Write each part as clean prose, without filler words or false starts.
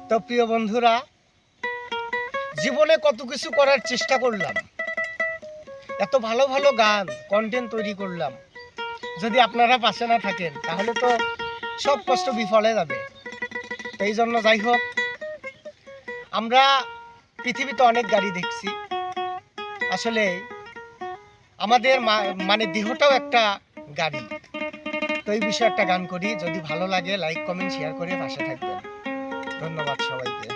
তো প্রিয় বন্ধুরা, জীবনে কত কিছু করার চেষ্টা করলাম, এত ভালো ভালো গান কন্টেন্ট তৈরি করলাম, যদি আপনারা পাশে না থাকেন তাহলে তো সব কষ্ট বিফলে যাবে। তো এই জন্য যাই হোক, আমরা পৃথিবীতে অনেক গাড়ি দেখছি, আসলে আমাদের মানে দেহটাও একটা গাড়ি। তো এই বিষয়ে একটা গান করি, যদি ভালো লাগে লাইক কমেন্ট শেয়ার করে পাশে থাকবেন। ধন্যবাদ সবাইকে।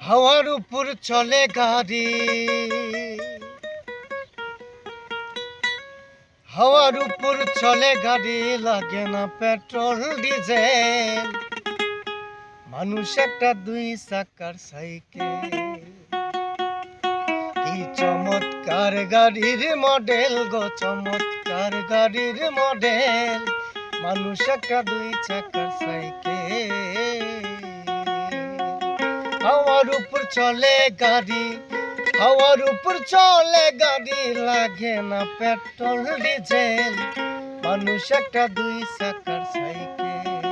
হাওয়ার উপর চলে গাড়ি, হাওয়ার উপর চলে গাড়ি, লাগে না পেট্রোল ডিজেল, মানুষ একটা দুই চাকার সাইকেল। কি চমৎকার গাড়ির মডেল গো, চমৎকার গাড়ির মডেল, মানুষ একটা দুই চাকার সাইকেল। হাওয়ার উপর চলে গাড়ি, হাওয়ার উপর চলে গাড়ি, লাগে না পেট্রোল ডিজেল, মানুষ একটা দুই চাকার সাইকেল।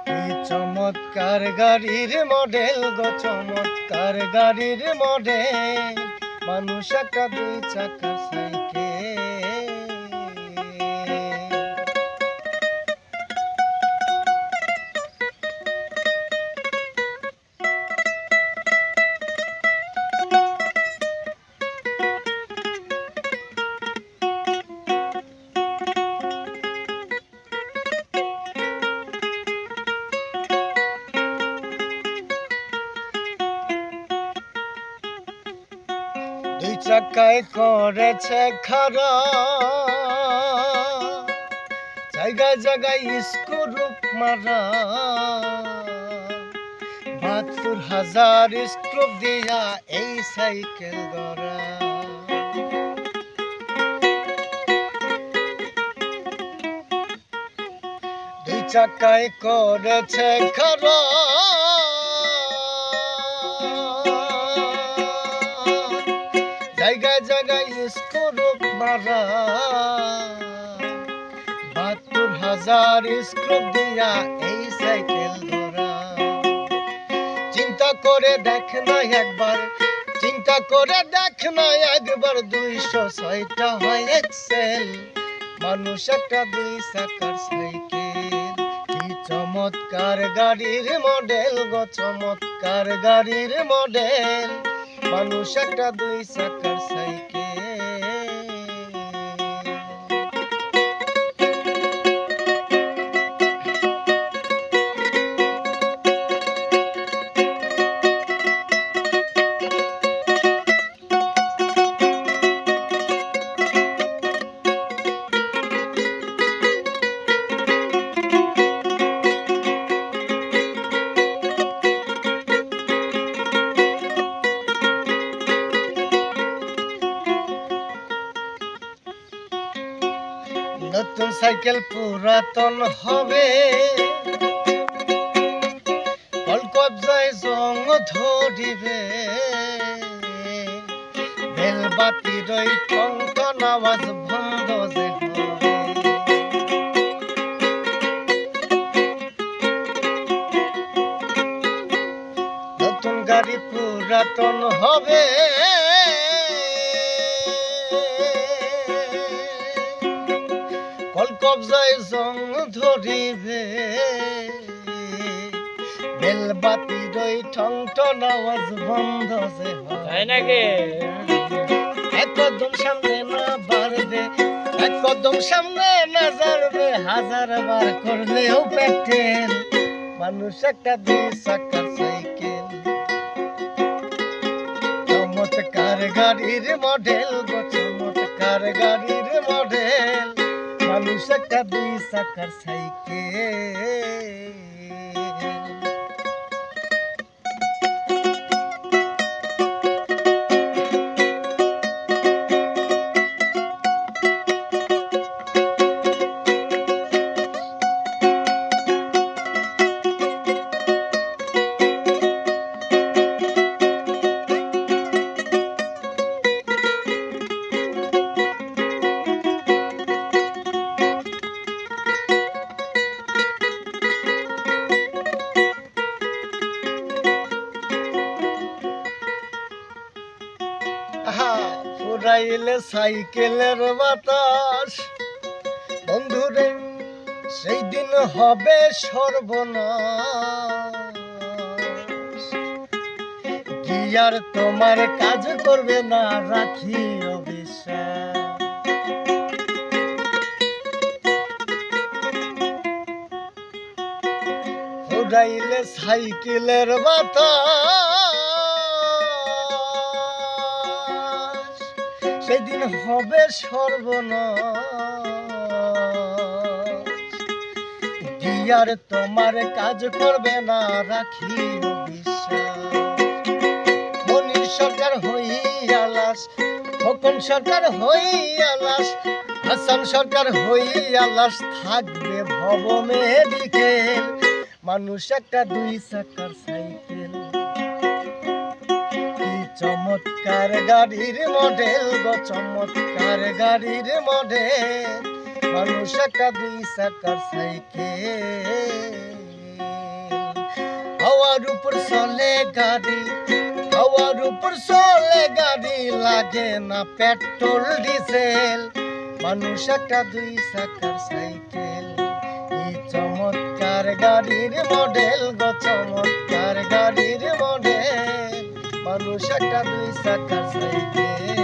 কি চমৎকার গাড়ির মডেল গো, চমৎকার গাড়ির মডেল, মানুষ একটা দুই চাকার সাইকেল। দুই চাকায় করেছে খাড়া, জায়গায় জায়গায় স্ক্রুপ মারা, ৭২,০০০ স্ক্রুপ দিয়া এই সাইকেল গড়া। দুই চাকায় করেছে খাড়া, জায়গায় জায়গায় স্ক্রুপ মারা, ৭২,০০০ স্ক্রুপ দিয়া এই সাইকেল ধরা। চিন্তা করে দেখ না একবার, চিন্তা করে দেখ না একবার, ২০৬টা হয় এক্সেল, মানুষ একটা দুই চাকার সাইকেল। কি চমৎকার গাড়ির মডেল গো, চমৎকার গাড়ির মডেল, মানুষ একটা দুই চাকার সাইকেল। নতুন সাইকেল পুরাতন হবে, কলকবজায় জং ধরিবে, বেলবাতির ওই টনটন আওয়াজ বন্ধ যে হবে। নতুন গাড়ি পুরাতন হবে, কলকবজায় জং ধরিবে, বেলবাতির ওই টনটন আওয়াজ বন্ধ যে হয় নাকি। এক কদম সামনে না বাড়বে, এক কদম সামনে না যাবে, ১০০০ বার করলেও পেটেল, মানুষ একটা দুই চাকার সাইকেল। চমৎকার গাড়ির মডেল গো, চমৎকার গাড়ির মডেল, মানুষ একটা দুই চাকার সাইকেল। ফুরাইলে সাইকেলের বাতাস বন্ধুরে সেই দিন হবে সর্বনাশ গিয়ার তোমার কাজ করবে না রাখি অবিশ্বাস ফুরাইলে সাইকেলের বাতাস সেদিন হবে সর্বনাশ গিয়ার তোমার কাজ করবে না রাখি বিশ্বাস মনির সরকার হইয়া লাশ খোকন সরকার হইয়া লাশ হাসান সরকার হইয়া লাশ থাকবে ভব মেডিকেল মানুষ একটা 2 চাকার সাইকেল কি চমৎকার গাড়ির মডেল গো চমৎকার গাড়ির মডেল মানুষ একটা 2 চাকার সাইকেল হাওয়ার উপর চলে গাড়ি হাওয়ার উপর চলে গাড়ি লাগে না পেট্রোল ডিজেল মানুষ একটা 2 চাকার সাইকেল কি চমৎকার গাড়ির মডেল গো চমৎকার গাড়ির মডেল মানুষ একটা 2 চাকার সাইকেল